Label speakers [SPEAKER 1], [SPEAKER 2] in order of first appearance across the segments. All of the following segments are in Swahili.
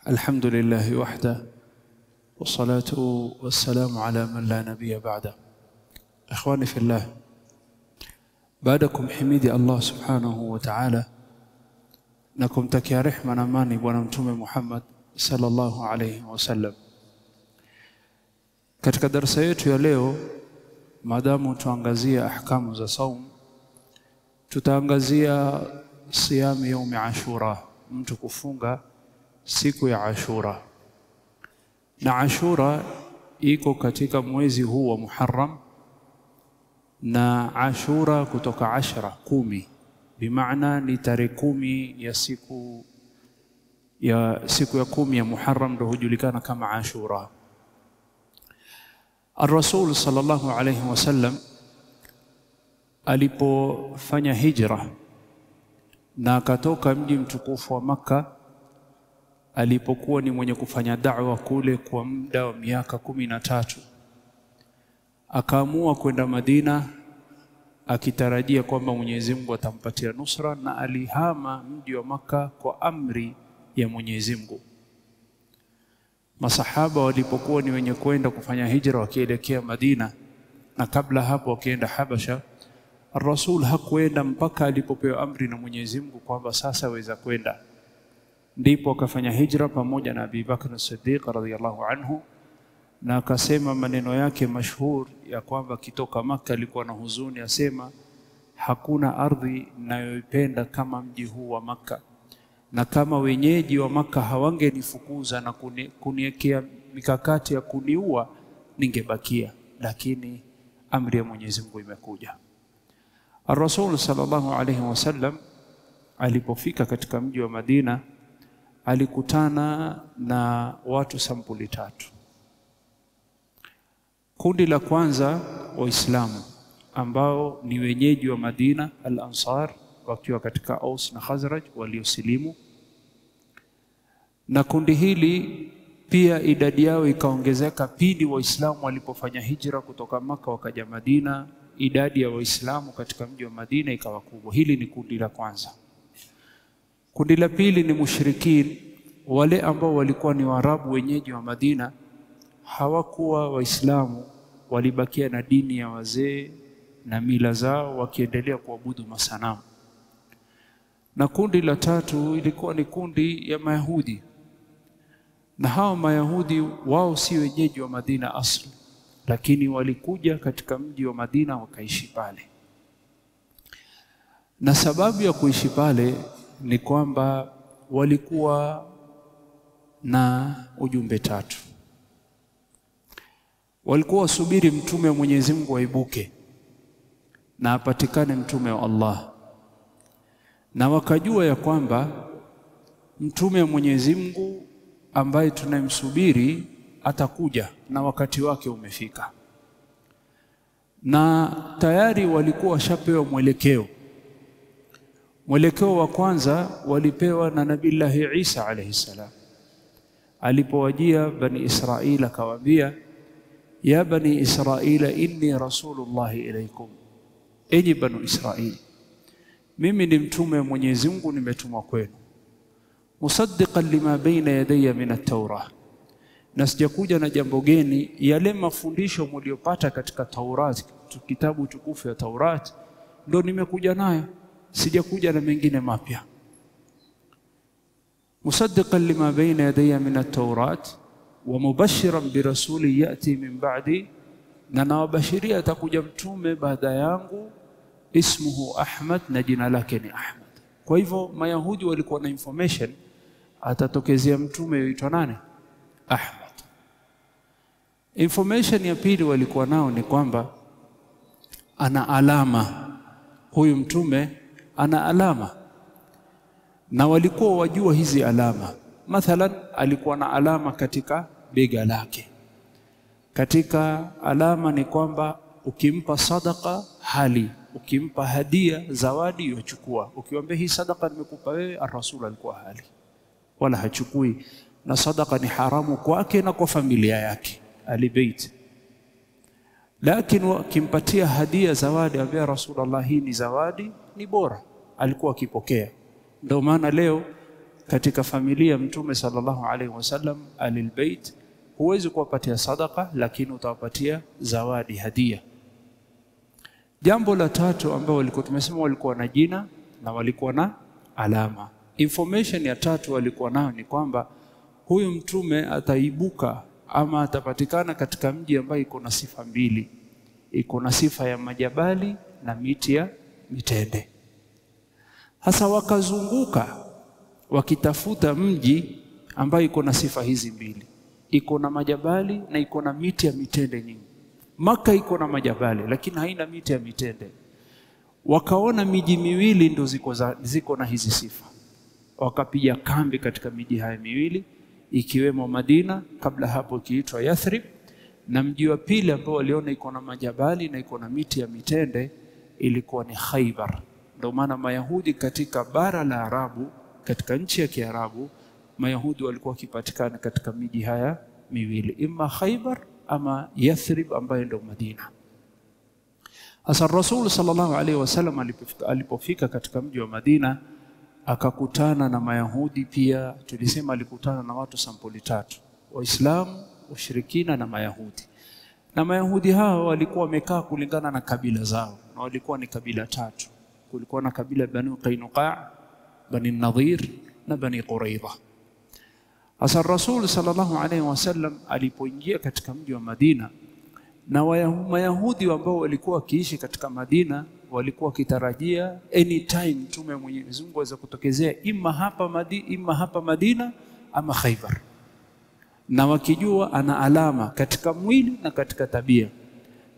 [SPEAKER 1] الحمد لله وحده والصلاة والسلام على من لا نبي بعده. إخواني في الله، بعدكم حميدي الله سبحانه وتعالى نكم تكيا رحمة نماني ونمتم محمد صلى الله عليه وسلم. Katika darasa yetu ya leo, maadamu tuangazia ahkamu za saum, tutaangazia siyamu yaumi Ashura, mtu kufunga siku ya Ashura. Na Ashura iko katika mwezi huu wa Muharram, na Ashura kutoka 10 bimaana ni tarehe 10 ya siku ya 10 ya Muharram ndio hujulikana kama Ashura. Ar-Rasul sallallahu alayhi wasallam alipofanya hijra na akatoka mji mtukufu wa Makka, alipokuwa ni mwenye kufanya da'wa kule kwa muda wa miaka 13, akaamua kwenda Madina akitarajia kwamba Mwenyezi Mungu atampatia nusra, na alihama mji wa Makka kwa amri ya Mwenyezi Mungu. Masahaba walipokuwa ni wenye kwenda kufanya hijra wakielekea Madina, na kabla hapo wakienda Habasha, Ar-Rasul hakuenda mpaka alipopewa amri na Mwenyezi Mungu kwamba sasa waweza kwenda. Ndipo akafanya hijra pamoja na Abi Bakr as-Siddiq radhiyallahu anhu, na akasema maneno yake mashhur ya kwamba kitoka Makka alikuwa na huzuni, asema hakuna ardhi ninayoipenda kama mji huu wa Makka, na kama wenyeji wa Makka hawangenifukuza na kuniwekea mikakati ya kuniua ningebakia, lakini amri ya Mwenyezi Mungu imekuja. Ar-Rasul sallallahu alayhi wasallam alipofika katika mji wa Madina alikutana na watu sampuli 3. Kundi la kwanza, Waislamu ambao ni wenyeji wa Madina, al-Ansar, wakiwa katika Aus na Khazraj waliosilimu. Na kundi hili pia idadi yao ikaongezeka pindi Waislamu walipofanya hijra kutoka Makka wakaja Madina. Idadi ya Waislamu katika mji wa Madina ikawa kubwa. Hili ni kundi la kwanza. Kundi la pili ni mushrikin, wale ambao walikuwa ni Waarabu wenyeji wa Madina, hawakuwa Waislamu, walibakia na dini ya wazee na mila zao wakiendelea kuabudu masanamu. Na kundi la tatu ilikuwa ni kundi ya Mayahudi, na hao Mayahudi wao si wenyeji wa Madina asli, lakini walikuja katika mji wa Madina wakaishi pale. Na sababu ya kuishi pale ni kwamba walikuwa na ujumbe 3. Walikuwa wasubiri mtume wa Mwenyezi Mungu aibuke na apatikane mtume wa Allah, na wakajua ya kwamba mtume wa Mwenyezi Mungu ambaye tunamsubiri atakuja na wakati wake umefika. Na tayari walikuwa washapewa mwelekeo. Mwelekeo wa kwanza walipewa na Nabiillahi Isa alayhi salam. Alipowajia Bani Israil akawaambia, ya Bani Israil inni rasulullah ilaykum, enyi Bani Israil, mimi ni mtume wa Mwenyezi Mungu, nimetumwa kwenu. Musaddiqan lima baina yadayya min at-Taurah, na sijakuja na jambo geni, yale mafundisho mliopata katika Taurat, kitabu tukufu ya Taurat, ndio nimekuja nayo, sijakuja na mengine mapya. Musaddiqan lima baina yadayya min at-Taurat wa mubashiran bi rasuli yati min ba'di, na nawabashiria atakuja mtume baada yangu, ismuhu Ahmad, na jina lake ni Ahmad. Kwa hivyo Mayahudi walikuwa na information atatokezea mtume yuitwa nani? Ahmad. Information ya pili walikuwa nao ni kwamba ana alama, huyu mtume ana alama, na walikuwa wajua hizi alama. Mathalan, alikuwa na alama katika bega lake. Katika alama ni kwamba ukimpa sadaka hali, ukimpa hadia zawadi yochukua. Ukiwaambia hii sadaka nimekupa wewe, Ar-Rasul alikuwa hali wala hachukui, na sadaka ni haramu kwake na kwa familia yake alibait. Lakini ukimpatia hadia zawadi, ambia Rasulullah hii ni zawadi, ni bora, alikuwa akipokea. Ndio maana leo katika familia ya Mtume sallallahu alaihi wasallam alil bait, huwezi kuwapatia sadaqa, lakini utawapatia zawadi, hadia. Jambo la tatu ambao walikuwa tumesema walikuwa na jina na walikuwa na alama. Information ya tatu walikuwa nayo ni kwamba huyu mtume ataibuka ama atapatikana katika mji ambao iko na sifa mbili. Iko na sifa ya majabali na miti ya mitende. Hasa wakazunguka wakitafuta mji ambao iko na sifa hizi mbili. Iko na majabali na iko na miti ya mitende nyingi. Maka iko na majabali lakini haina miti ya mitende. Wakaona miji miwili ndio ziko na hizi sifa. Wakapiga kambi katika miji haya miwili, ikiwemo Madina, kabla hapo ikiitwa Yathrib, na mji wa pili ambao waliona iko na majabali na iko na miti ya mitende ilikuwa ni Khaybar. Ndio maana Mayahudi katika bara la Arabu, katika nchi ya Kiarabu, Mayahudi walikuwa wakipatikana katika miji haya miwili, imma Khaybar ama Yathrib ambayo ndio Madina. Hasa Rasul sallallahu alaihi wasallam alipofika katika mji wa Madina, akakutana na Mayahudi pia. Tulisema alikutana na watu sampuli tatu: Waislamu, washirikina na Mayahudi. Na Mayahudi hao walikuwa wamekaa kulingana na kabila zao, na walikuwa ni kabila tatu. Kulikuwa na kabila Bani Qainuqa, Bani Nadhir na Bani Quraidha. Hasa Rasul sallallahu alaihi wasallam alipoingia katika mji wa Madina, na Mayahudi ambao walikuwa wakiishi katika Madina walikuwa kitarajia anytime Mtume wa Mwenyezi Mungu aweza kutokezea imma hapa Madina ama Khaybar, na wakijua ana alama katika mwili na katika tabia,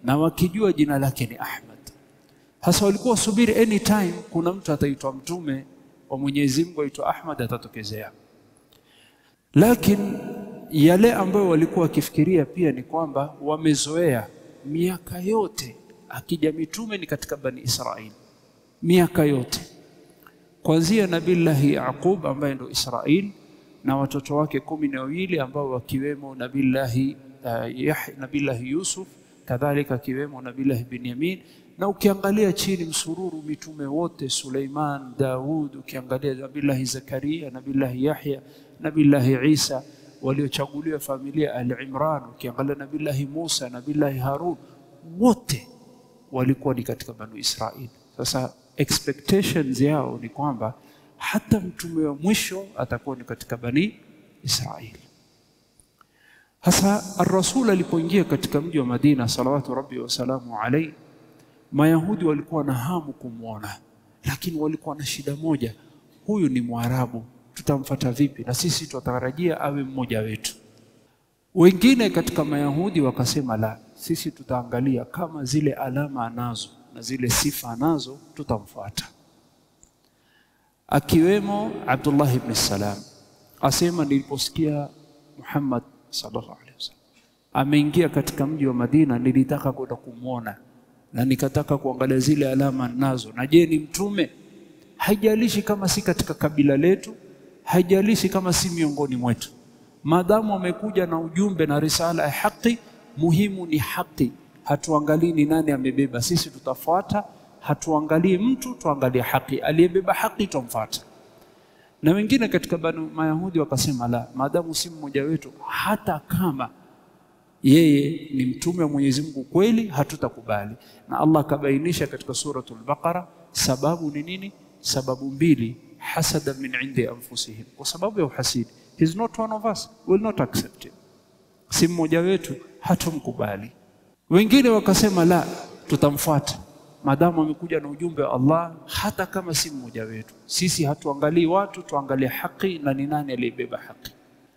[SPEAKER 1] na wakijua jina lake ni Ahmad. Hasa walikuwa subiri anytime kuna mtu ataitwa Mtume wa Mwenyezi Mungu aitwa Ahmad atatokezea. Lakini yale ambayo walikuwa wakifikiria pia ni kwamba wamezoea miaka yote akija mitume ni katika Bani Israili, miaka yote kuanzia Nabillahi Yaqub ambaye ndo Israili na watoto wake 12 ambao wakiwemo Nabillahi Yusuf, kadhalika kiwemo Nabillahi Binyamin. Na ukiangalia chini msururu mitume wote, Suleiman, Daud, ukiangalia Nabillahi Zakaria, Nabillahi Yahya, Nabillahi Isa, waliochaguliwa familia Al-Imran, ukiangalia Nabillahi Musa, Nabillahi Harun, wote walikuwa ni katika Bani Israili. Sasa expectations yao ni kwamba hata mtume wa mwisho atakuwa ni katika Bani Israili. Hasa Ar-Rasul alipoingia katika mji wa Madina salawatu rabbi wa salamu alayhi, Mayahudi walikuwa na hamu kumuona, lakini walikuwa na shida moja: huyu ni Mwarabu, tutamfuata vipi? Na sisi tutarajia awe mmoja wetu. Wengine katika Mayahudi wakasema la, sisi tutaangalia kama zile alama anazo na zile sifa anazo tutamfuata. Akiwemo Abdullah ibn Salam asema, niliposikia Muhammad sallallahu alaihi wasallam ameingia katika mji wa Madina, nilitaka kwenda kumuona na nikataka kuangalia zile alama nazo, na je ni mtume? Haijalishi kama si katika kabila letu, haijalishi kama si miongoni mwetu, maadamu amekuja na ujumbe na risala ya haki, muhimu ni haki. Hatuangalii ni nani amebeba, sisi tutafuata. Hatuangalii mtu, tuangalie haki, aliyebeba haki tumfuata. Na wengine katika Mayahudi wakasema la, maadamu si mmoja wetu, hata kama yeye ni mtume wa Mwenyezi Mungu kweli, hatutakubali. Na Allah kabainisha katika suratul Baqara sababu ni nini? Sababu mbili: hasada min indi anfusihim, kwa sababu ya uhasidi. He is not one of us, will not accept him, si mmoja wetu, hatumkubali. Wengine wakasema la, tutamfuata maadamu amekuja na ujumbe wa Allah, hata kama si mmoja wetu. Sisi hatuangalii watu, tuangalie haki na ni nani aliyebeba haki.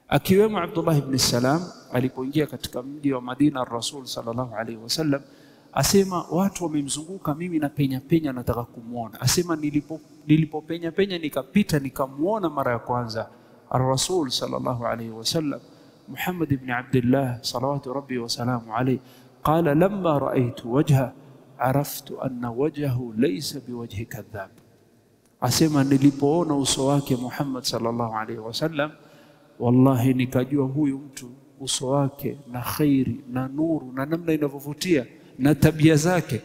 [SPEAKER 1] Akiwemo Abdullah ibn Salam alipoingia katika mji wa Madina, Rasul sallallahu alaihi wasallam asema, watu wamemzunguka mimi na penya nataka kumuona. Asema nilipopenya nikapita nikamuona mara ya kwanza Ar-Rasul sallallahu alaihi wasallam Muhammad ibn Abdullah salawatu rabbi wa salamu alayhi, qala lamma ra'aytu wajha araftu anna wajhahu laysa biwajhi kadhab. Asema nilipoona uso wake Muhammad sallallahu alaihi wasallam, wallahi nikajua huyu mtu uso wake na khairi na nuru na namna inavyovutia na tabia zake,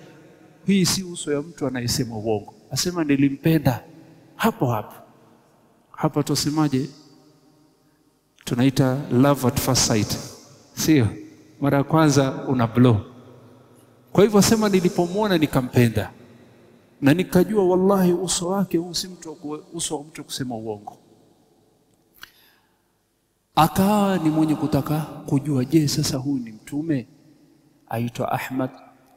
[SPEAKER 1] hii si uso ya mtu anayesema uongo. Asema nilimpenda hapo hapo. Hapa tusemaje? Tunaita love at first sight. Sio? Mara ya kwanza una blow. Kwa hivyo sema nilipomwona nikampenda. Na nikajua wallahi uso wake si uso wa mtu kusema uongo. Akawa ni mwenye kutaka kujua, je, sasa huyu ni mtume? Aitwa Ahmad,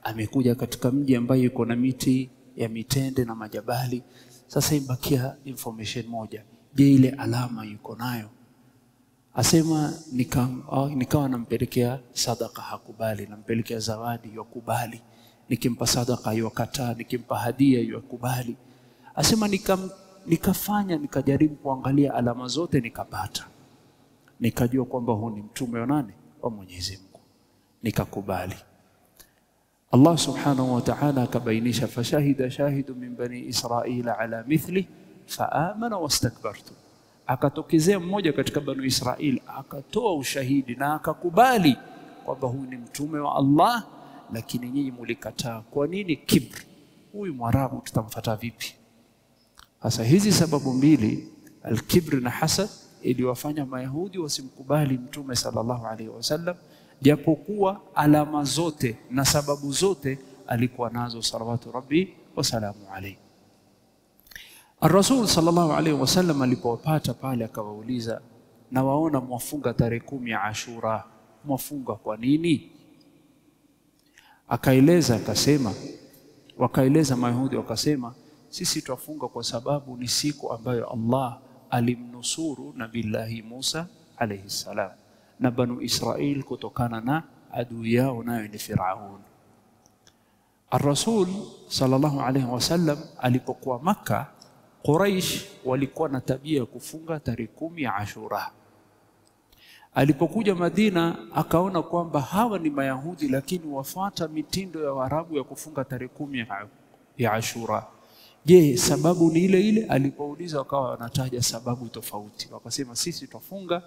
[SPEAKER 1] amekuja katika mji ambayo yuko na miti ya mitende na majabali. Sasa imbakia information moja, je, ile alama yuko nayo? Asema nikawa nampelekea sadaka, hakubali. Nampelekea zawadi, yakubali. Nikimpa sadaka yakataa, nikimpa hadia yakubali. Asema nikajaribu kuangalia alama zote nikapata. Nikajua kwamba huyu ni mtume wa nani? Wa Mwenyezi Mungu. Nikakubali. Allah subhanahu wa ta'ala akabainisha, fashahida shahidu min bani Israila ala mithli faamana wastakbartu. Akatokezea mmoja katika bani Israili akatoa ushahidi na akakubali kwamba huyu ni mtume wa Allah, lakini nyinyi mlikataa. Kwa nini? Kibr. Huyu Mwarabu tutamfuata vipi? Sasa hizi sababu mbili, al-kibr na hasad, iliwafanya Mayahudi wasimkubali mtume sallallahu alaihi wasallam, japokuwa alama zote na sababu zote alikuwa nazo salawatu rabbi wa salamu alayhi. Ar-Rasul sallallahu alaihi wasallam alipowapata pale akawauliza, na waona mwafunga tarehe 10 ya Ashura, mwafunga kwa nini? Akaeleza akasema, wakaeleza Mayahudi wakasema, sisi tufunga kwa sababu ni siku ambayo Allah alimnusuru Nabillahi Musa alayhi salam na Banu Israil kutokana na adui yao nayo ni Firaun. Ar-Rasul sallallahu alayhi wasallam alipokuwa Makkah, Quraish walikuwa na tabia kufunga tarehe 10 ya Ashura. Alipokuja Madina akaona kwamba hawa ni Mayahudi lakini wafuata mitindo ya Waarabu ya kufunga tarehe 10 ya Ashura. Je, sababu ni ile ile? Alipouliza wakawa wanataja sababu tofauti. Wakasema sisi tufunga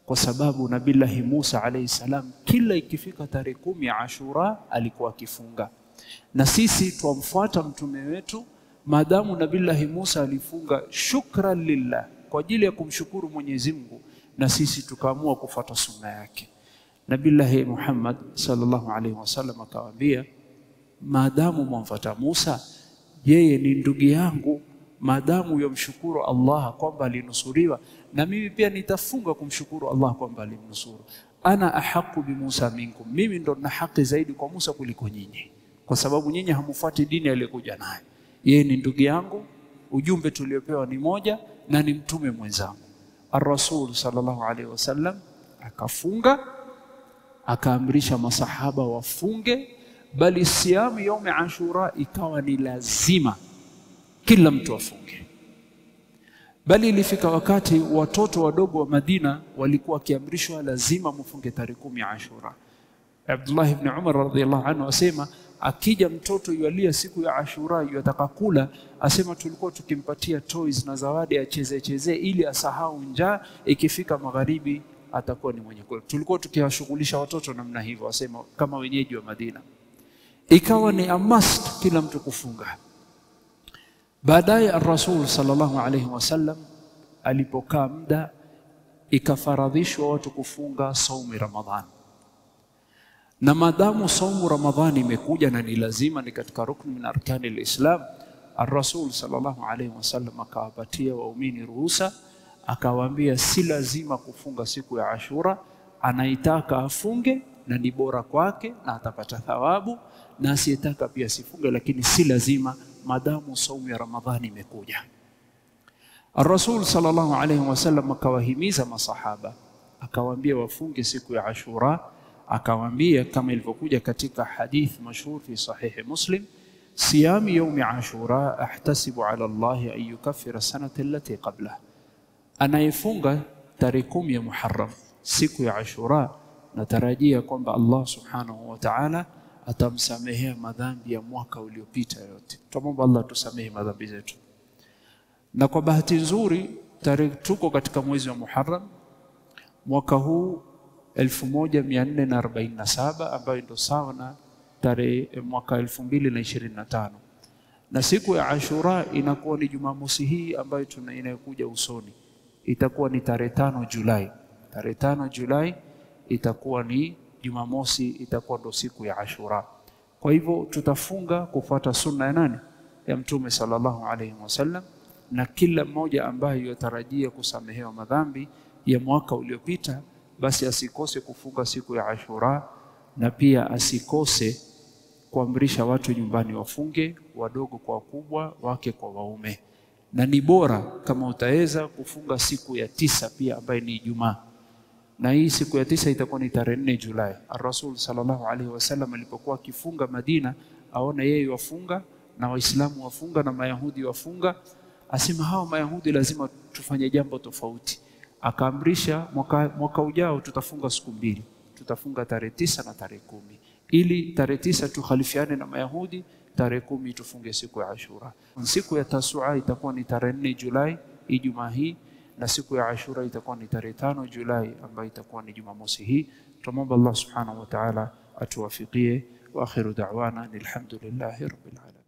[SPEAKER 1] kwa sababu Nabillahi Musa alayhi salam kila ikifika tarehe 10 ya Ashura alikuwa akifunga. Na sisi tuamfuata mtume wetu maadamu Nabillahi Musa alifunga shukran lillah, kwa ajili ya kumshukuru Mwenyezi Mungu, na sisi tukaamua kufuata sunna yake. Nabillahi Muhammad sallallahu alayhi wasallam akawaambia, maadamu mwamfuata Musa, yeye ni ndugu yangu, maadamu yomshukuru Allah kwamba alinusuriwa, na mimi pia nitafunga kumshukuru Allah kwamba alimnusuru. Ana ahaqu bi Musa minkum, mimi ndo na haki zaidi kwa Musa kuliko nyinyi, kwa sababu nyinyi hamufuati dini aliyokuja nayo. Yeye ni ndugu yangu, ujumbe tuliopewa ni moja, na ni mtume mwenzangu. Ar-Rasul sallallahu alaihi wasallam akafunga, akaamrisha masahaba wafunge, bali siamu yaum Ashura ikawa ni lazima kila mtu afunge. Bali ilifika wakati watoto wadogo wa Madina walikuwa kiamrishwa lazima mfunge tarehe 10 ya Ashura. Abdullah ibn Umar radhiyallahu anhu asema, akija mtoto yualia siku ya Ashura yataka kula, asema tulikuwa tukimpatia toys na zawadi acheze ili asahau njaa, ikifika magharibi atakuwa ni mwenye kula. Tulikuwa tukiwashughulisha watoto namna hivyo, asema kama wenyeji wa Madina. Ikawa ni a must kila mtu kufunga. Baadaye Ar-Rasul sallallahu alayhi wasallam alipokaa muda, ikafaradhishwa watu kufunga saumu Ramadhan. Na maadamu saumu Ramadhani imekuja na ni lazima, ni katika rukni min arkani al-Islam, Ar-Rasul sallallahu alayhi wasallam akawapatia waumini ruhusa, akawaambia si lazima kufunga siku ya Ashura, anaitaka afunge na ni bora kwake na atapata thawabu, na asiyetaka pia sifunge, lakini si lazima maadamu saumu ya Ramadhani imekuja. Ar-Rasul sallallahu alayhi wasallam akawahimiza masahaba, akawaambia wafunge siku ya Ashura. Akawaambia kama ilivyokuja katika hadith mashhur fi sahihi Muslim, siyam yawm Ashura ahtasibu ala Allah an yukaffira sanata allati qabla. Anayefunga tarehe 10 ya Muharram siku ya Ashura, natarajia kwamba Allah subhanahu wa ta'ala atamsamehea madhambi ya mwaka uliopita yote. Tuombe Allah tusamehe madhambi zetu. Na kwa bahati nzuri tuko katika mwezi wa Muharram mwaka huu 1447 ambayo ndio sawa na tarehe mwaka 2025. Na siku ya Ashura inakuwa ni Jumamosi hii ambayo inayokuja usoni, itakuwa ni tarehe 5 Julai. Tarehe 5 Julai itakuwa ni Jumamosi, itakuwa ndo siku ya Ashura. Kwa hivyo tutafunga kufuata sunna ya nani? Ya Mtume sallallahu alayhi wasallam. Na kila mmoja ambaye yatarajia kusamehewa madhambi ya mwaka uliopita, basi asikose kufunga siku ya Ashura, na pia asikose kuamrisha watu nyumbani wafunge, wadogo kwa wakubwa, wake kwa waume. Na ni bora kama utaweza kufunga siku ya 9 pia ambayo ni Ijumaa. Na hii siku ya 9 itakuwa ni tarehe 4 Julai. Ar-Rasul sallallahu alaihi wasallam alipokuwa akifunga Madina, aona yeye wafunga na Waislamu wafunga na Mayahudi wafunga, asema hao Mayahudi lazima tufanye jambo tofauti. Akaamrisha mwaka ujao tutafunga siku 2. Tutafunga tarehe 9 na tarehe 10. Ili tarehe 9 tukhalifiane na Mayahudi, tarehe 10 tufunge siku ya Ashura. Siku ya Tasua itakuwa ni tarehe 4 Julai, Ijumaa hii, na siku ya Ashura itakuwa ni tarehe 5 Julai ambayo itakuwa ni Jumamosi hii. Tumomba Allah subhanahu wa ta'ala atuwafikie. Wa akhiru da'wana alhamdulillahi rabbil alamin.